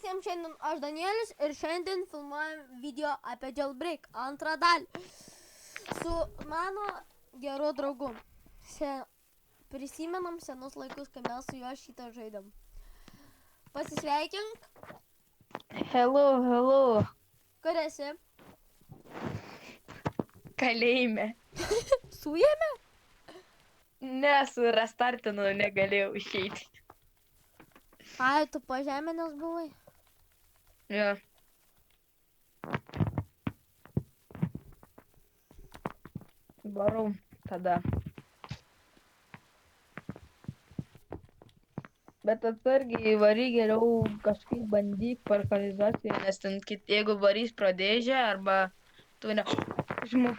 visiems šiandien aš Danielis ir šiandien filmuojam video apie Jailbreak antrą dalį su mano geru draugu. Prisimenam senus laikus, kai mes su juo šitą žaidėm. Pasisveikink. Hello. Kur esi? Kalėjime. Suėmė? Ne, su restartinu negalėjau išeiti. Ai, tu pažeminęs buvai? Jo. Varau tada. Bet atsargiai varyk geriau kažkaip bandyk parkalizaciją, nes ten jeigu varys pro dėžę arba tu ne...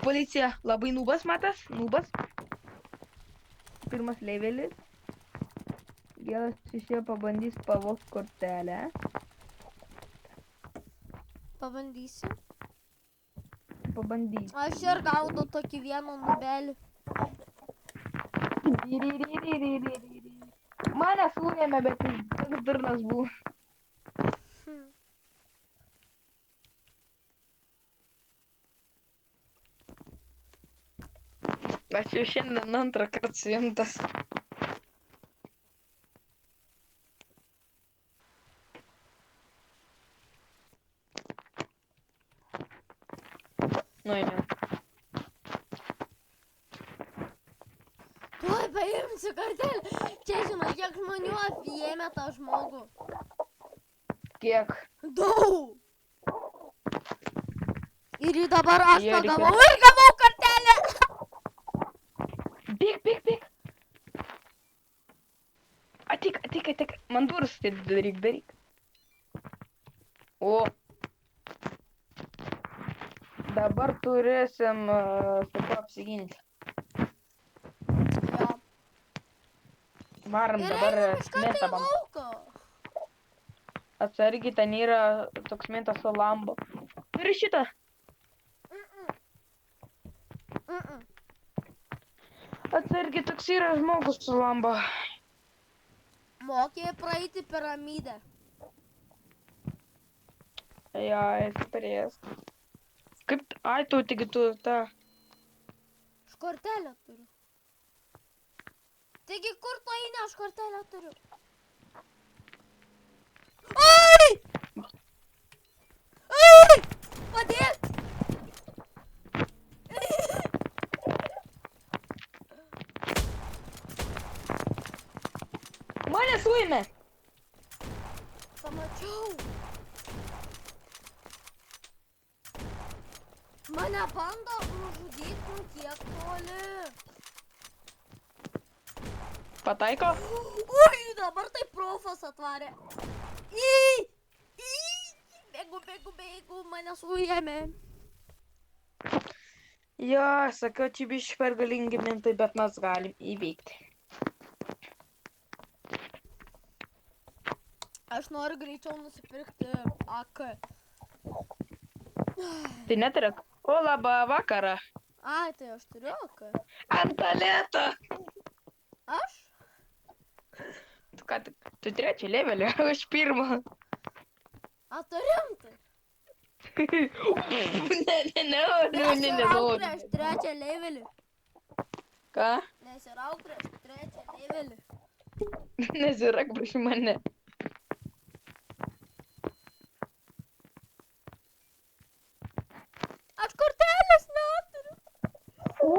Policija labai nubas matas, nubas. Pirmas levelis. Geras išėjo pabandys pavogt kortelę. Pabandysi. Pabandyk. Aš ir gaudau tokį vieną nubelį. Mane suėmė, bet toks durnas buvo. Aš jau šiandien antrą kartą suimtas. Nu, ne. Tuoj paimsiu kortelę. Čia žinai, kiek žmonių apėmė tą žmogų. Kiek? Daug. Ir dabar aš Jo, pagavau ir gavau kortelę. Bėk. Atik. Man durus tai daryk. O. Dabar turėsim su kuo apsiginti. Jo. Varam Ir dabar einam iš karto į mėtabam. lauką. Atsargiai, ten yra toks mintas su lambo. Ir šitą. Atsargiai, toks yra žmogus su lambo. Mokė praeiti piramidę. Ja, esi perėjęs. Kaip, ai, tu tik tu tą. Aš kortelę turiu. Taigi, kur tu eini, aš kortelę turiu. Ai! Padėk! Mane suėmė. Pamačiau. Mane bando nužudyti kiek toli. Pataiko? Ui, dabar tai profas atvarė. Bėgu, mane suėmė. Jo, sakiau, čia biškai per galingi mintai, bet mes galim įveikti. Aš noriu greičiau nusipirkti AK. Tai neturėk. O, labą vakarą. Ai, tai aš turiu AK. Antalėta. Aš? Tu ką, tu trečią levelį, aš pirmą. A, tu rimtai? Ne, Nesirauk prieš trečią levelį. Ką? Nesirauk prieš trečią levelį. Nesirak prieš mane. Aš kortelės neturiu. O,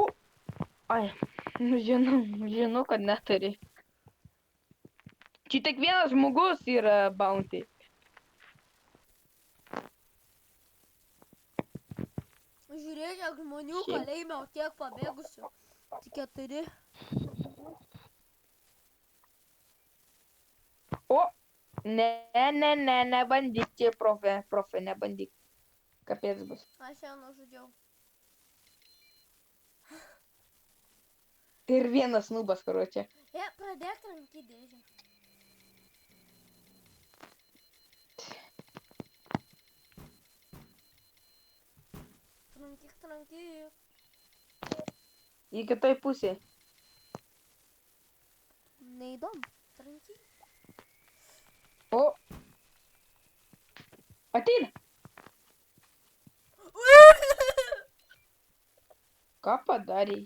ai, žinau, kad neturi. Čia tik vienas žmogus yra bounty. Žiūrėk, kiek žmonių kalėjime, o kiek pabėgusių. Tik 4. O, nebandyk čia, profe, nebandyk. Kapės bus. Aš ją nužudžiau. Ir vienas nubas, karočią. Pradėk tranky dėžę. Trankyk. Į kitoj pusėj. Neįdomu. Trankyk. O, Ateina. Ką padarė?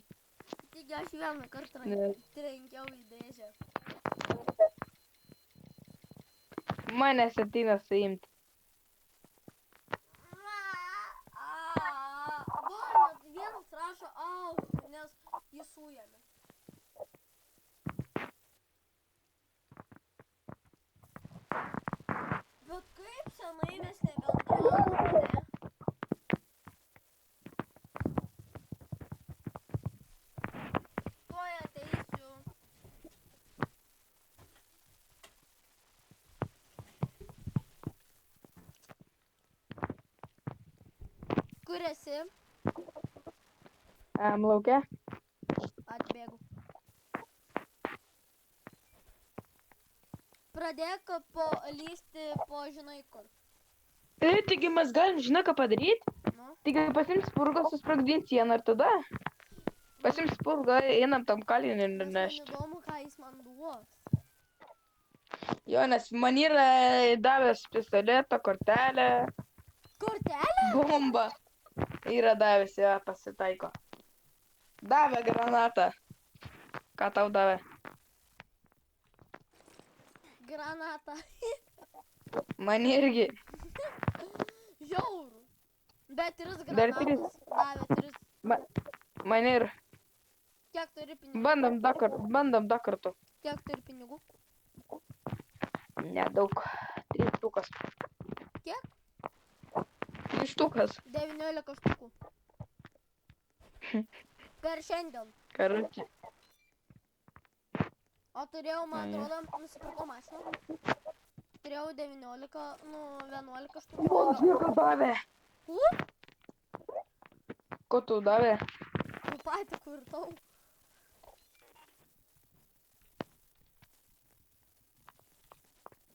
Taigi aš vieną kartą Ne. trenkiau į dėžę. Manęs ateina suimti. Va, net vienas rašo, nes jis suėmė. Bet kaip senai mes nebendravom, ne? Tuoj ateisiu. Kur esi? Lauke. Atbėgu. Pradėk lysti po žinai kur. Taigi mes galim, žinai, ką padaryti? Nu, Taigi pasiimt spurgą, susprogdint sieną ir tada pasiimt spurgą, einam tam kaliniui ir nes man nešti. įdomu, ką jis man duos. Jo, nes man yra davęs pistoletą, kortelę, Kortelė? bombą. Yra davęs, jo, pasitaiko. Davė granatą. Ką tau davė? Granatą. Man irgi. Žiauru. Bet 3 Dar granatus. Davė 3. Man ir. Kiek turi pinigų? Bandom dar kartu. Kiek turi pinigų? Nedaug. 3 štukas. Kiek? 3 štukas. 19 štukų. Per šiandien. Karučiai. O turėjau, man Na, atrodo, nusipirkau mašiną. Turėjau 11 štukų. Ką davė? Ko tu davė? Nu patį kurtau.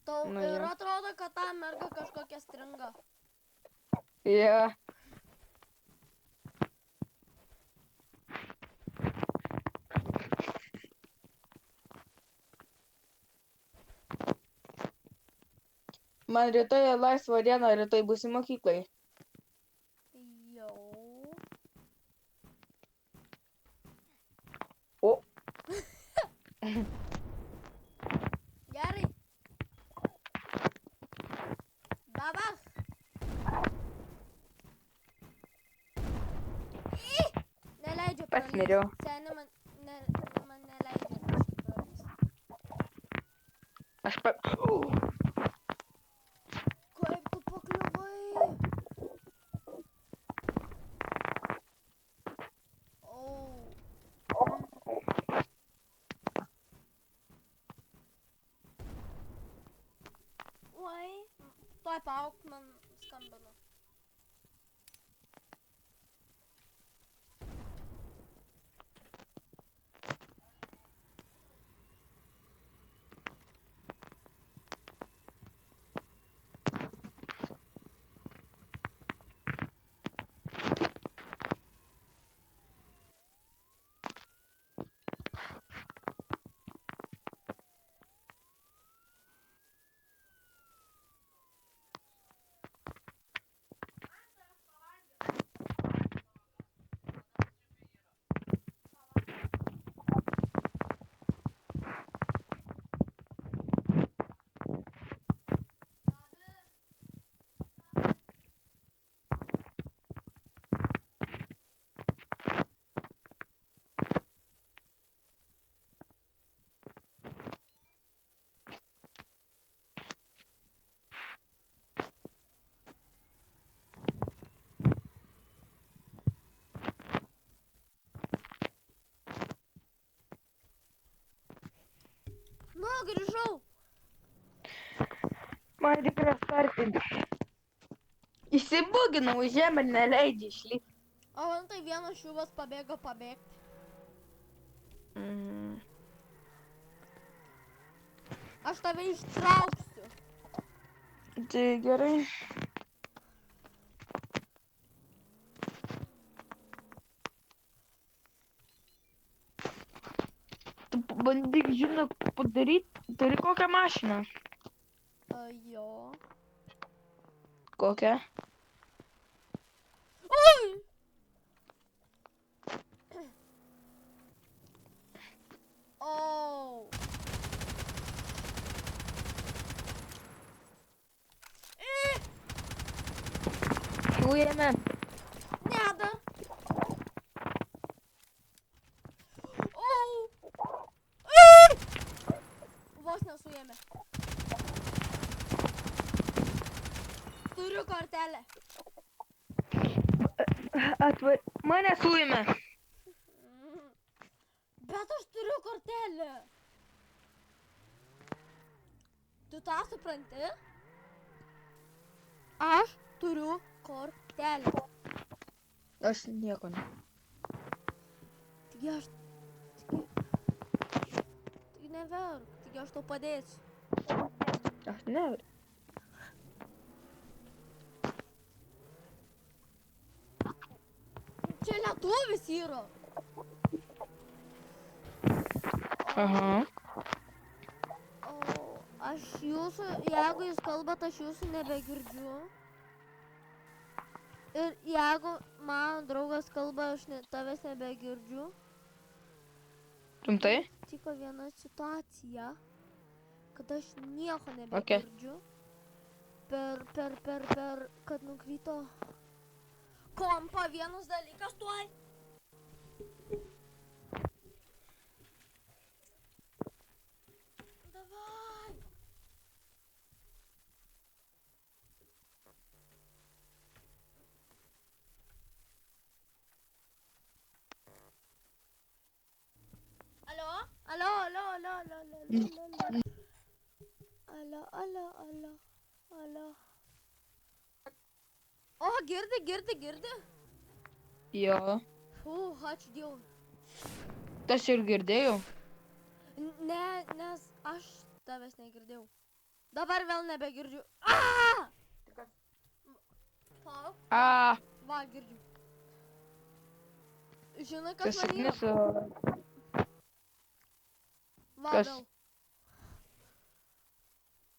Tau Na, ir jo. atrodo, kad ta merga kažkokia stringa. Jo. Man rytoj laisva diena, rytoj būsi mokyklai. Jau. O. Gerai. Dabar. Neleidžia Pats miriau. Seni man neleidžia pralįsti. Aš pa... Kaip tu pakliuvai? Oi. Tuoj paauk, man skambino. Nu, grįžau. Man reikia startinti. Įsibuginau į žemę ir neleidžia išlipti. O man tai vienas šiuvas pabėgo pabėgti. Aš tave ištrauksiu. Tai gerai. Tu bandyk, žinok, padaryti. Turi kokią mašiną? Jo. Kokia? Oi! Oh. Suėmė. Neda. Oh. Vos nesuėmė. Turiu kortelę. Mane suėmė. Bet aš turiu kortelę. Tu tą supranti? Aš turiu kortelę. Aš nieko ne. Taigi aš... Taigi neverk. Taigi aš tau padėsiu. Aš neverkiu. Čia lietuvis yra. Aha. O aš jūsų, jeigu jūs kalbat, aš jūsų nebegirdžiu. Ir jeigu mano draugas kalba, aš tavęs nebegirdžiu. Rimtai? Tiko viena situacija, kad aš nieko nebegirdžiu. Kad nukrito kompa vienas dalykas tuoj. Davai. Aló? Aló, aló, aló, aló, aló, aló, aló, aló, aló, aló. O, girdi. Jo. Ačiū Dievui. Tas ir girdėjau. Ne, nes aš tavęs negirdėjau. Dabar vėl nebegirdžiu. Aaa! Palauk. Va, girdžiu. Žinai, kas man yra? Va, Kas? vėl.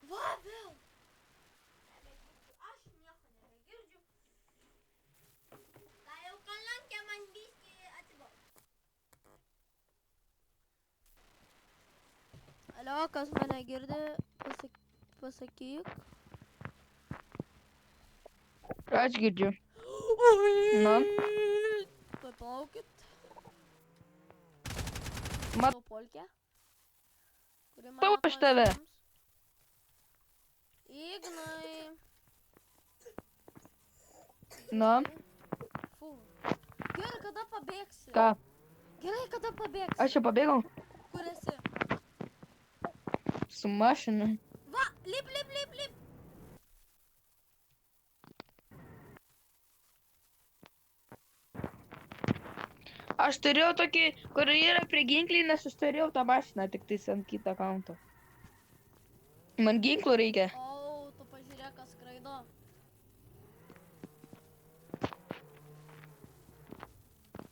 Va, vėl. Aš nieko nebegirdžiu. Tai jau kalankė man biškį atsibau. Alio, kas mane girdi, pasakyk. Aš girdžiu. Na? Palaukit. Matau Polkę. Kuri iš tave. Ignai. Na? Fu. Gerai, kada pabėgsi? Ką? Gerai, kada pabėgsi? Aš jau pabėgau. Kur esi? Su mašina. Va, lip. Aš turėjau tokį, kur yra prie ginklį, nes aš turėjau tą mašiną, tik tais ant kitą kaunto. Man ginklų reikia. O, tu pažiūrėk, kas skraido.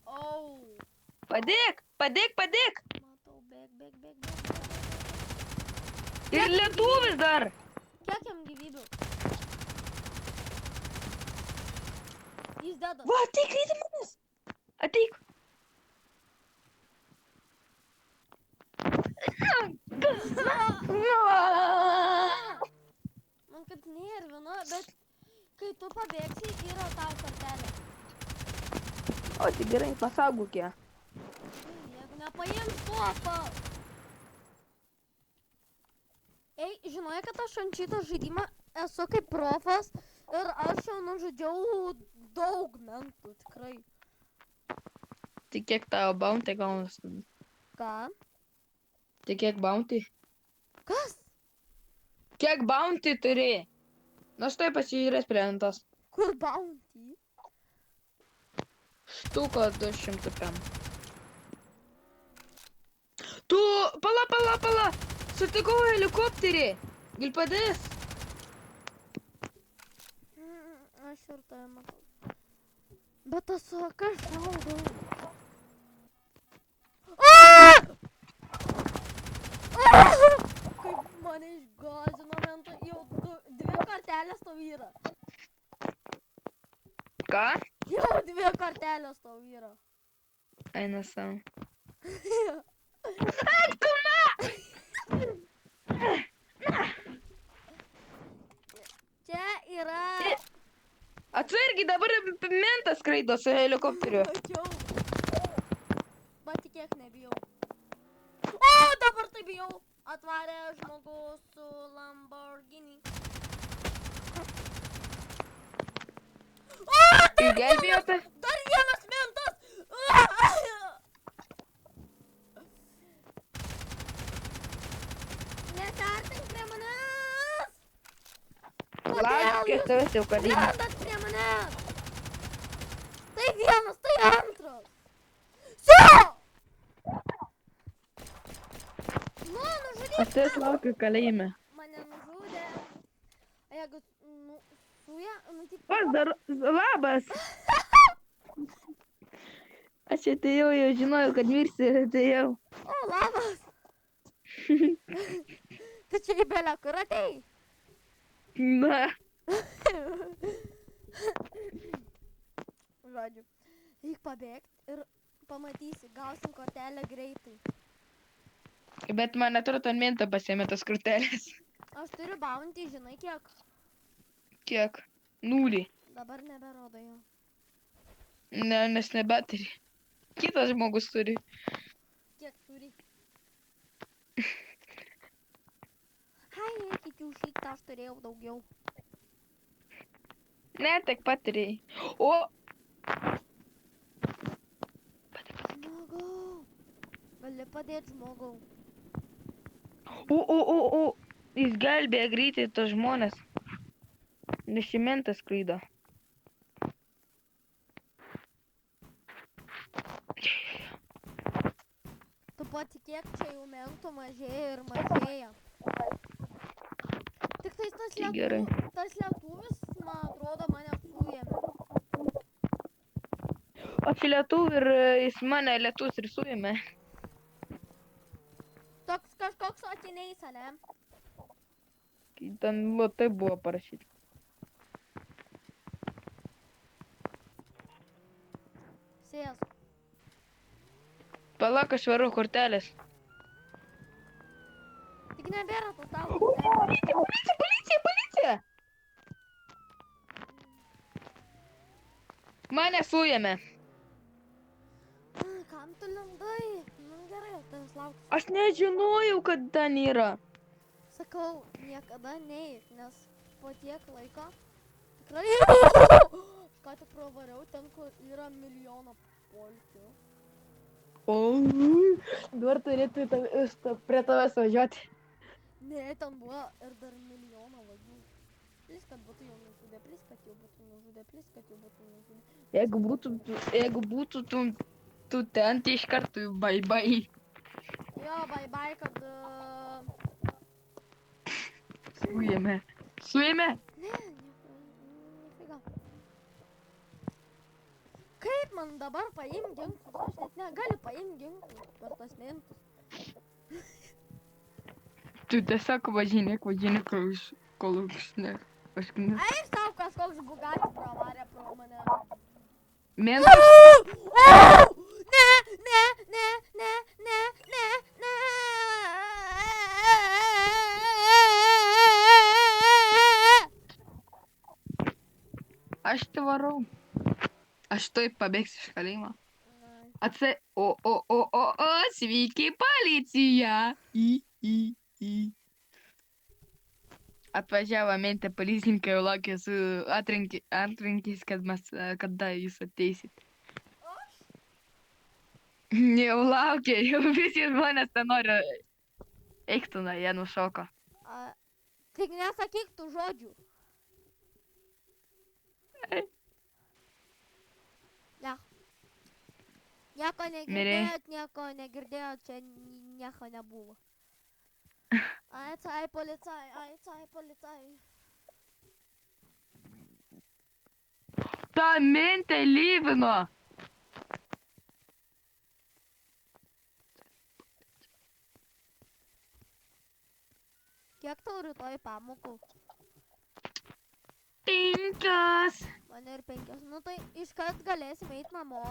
O. Padėk! Matau, bėg. Ir lietuvis dar. Kiek jam gyvybių? Jis dedas. Va, ateik, greitai manis. Ateik. Man kaip nervina, bet kai tu pabėgsi, yra tau kortelė. O, tai gerai, pasaugok ją. Jeigu nepaims topą. Ei, žinojai, kad aš ant šitą žaidimą esu kaip profas ir aš jau nužudžiau daug mentų, tikrai. Tai kiek tavo bounty gaunas? Ką? Tai kiek bounty? Kas? Kiek bounty turi? Nu, štai pasižiūrės prie lentos. Kur bounty? Štuko 205. Tu, pala. Sutikau helikopterį. Gal padės? Aš ir tave matau. Bet tas kas šaudau? Kaip mane išgąsdino, man jau dvi kortelės tau yra. Ką? Jau 2 kortelės tau yra. Eina savo. Čia yra... Atsargiai, dabar mentas skraido su helikopteriu. Mačiau. Patikėk, nebijau. O, dabar tai bijau. Atvarė žmogus su Lamborghini. O, Išgelbėjote? dar vienas mentas. Nesartink prie manęs. Laukės tavęs jau kalėjime. Lendat prie manęs. Tai vienas, tai antras. Su! Nu, nužudyk. Aš tavęs laukiu kalėjime. Mane nužudė. Jeigu, nu, su ja, nu, taip. Pas dar, labas. Aš atėjau, jau žinojau, kad mirsi, atėjau. O, labas. Tu čia į belę kur atėjai? Na, Žodžiu, reik pabėgti ir pamatysi, gausim kortelę greitai. bet man atrodo, ant mento pasėmė tas kortelės. Aš turiu bounty, žinai kiek? Kiek? Nulį. Dabar neberodo jau. Ne, nes nebeturi. Kitas žmogus turi. Kiek turi? Hai, kiti užšyktą aš turėjau daugiau. Ne, tik patirėjai. O, Žmogau. Gali padėti žmogau. o. Jis gelbėja greitai tos žmonės. Nes į mentą skraido. Tu patikėk, čia jau mentų mažėja ir mažėja. Tik tais Tai gerai. tas lietuvis, man atrodo, mane suėmė. Aš lietuvių ir jis mane lietus ir suėmė. Toks kažkoks akiniais, ane? Ten taip buvo parašyti. Sėsk. Palauk, aš varu kortelės. Tik nebėra to tavo. Policija! Mane suėmė. Kam tu lindai? Nu gerai, tavęs lauks. Aš nežinojau, kad ten yra. Sakau, niekada neik, nes po tiek laiko tikrai... Ką tik pravariau ten, kur yra milijoną polkių. O, dabar turėtų prie tavęs važiuoti. Ne, ten buvo ir dar milijoną vagių. Plis, kad būtų jau nužudė, plis, kad jau būtų nužudė, plis, kad jau būtų nužudė. Jeigu būtų tu ten, tai iš karto bye. Jo, bye, kad... Suėmė. Ne, nifiga. Kaip man dabar paimti ginklus? Aš net negaliu paimti ginklus per tas mentus. Tu tiesiog važinėk, kol ne. Eik tau kažkoks Bugatti pravarė pro mane. Mentas. Ne. Aš te varau. Aš taip pabėgsiu iš kalėjimo. Sveiki, policija. Atvažiavo mentė policininkai, jau laukia su atrankiais, kada jūs ateisit. Jau laukia, jau visi žmonės ten nori. Eiktų, jie nušoko. Tik nesakyk tų žodžių. Nieko negirdėjot, čia nieko nebuvo. Ai, policai. Ta mentė lyvino. Kiek tau rytoj pamokų? 5. Man 8:05. Nu tai iškart galėsim eit namo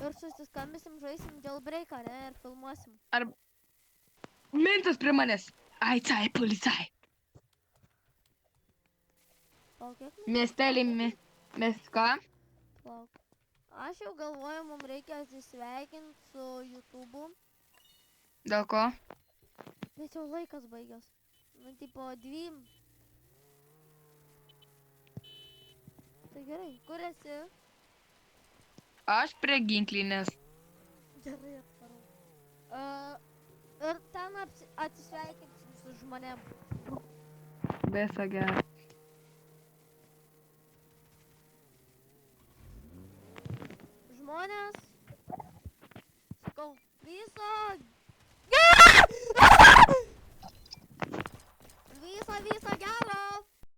ir susiskambisim, žaisim jailbreaką, ne, ir filmuosim. Ar mintas prie manęs. Ai, policai. Palauk, kiek minčių? Miestelį, mes ką? Palauk. Aš jau galvoju, mums reikia atsisveikinti su YouTube'u, Dėl ko? bet jau laikas baigęs. Nu, tipo, 2. Tai gerai, kur esi? Aš prie ginklinės. Gerai, atvarau. Ir ten atsisveikinsim su žmonėm. Viso gero. Žmonės,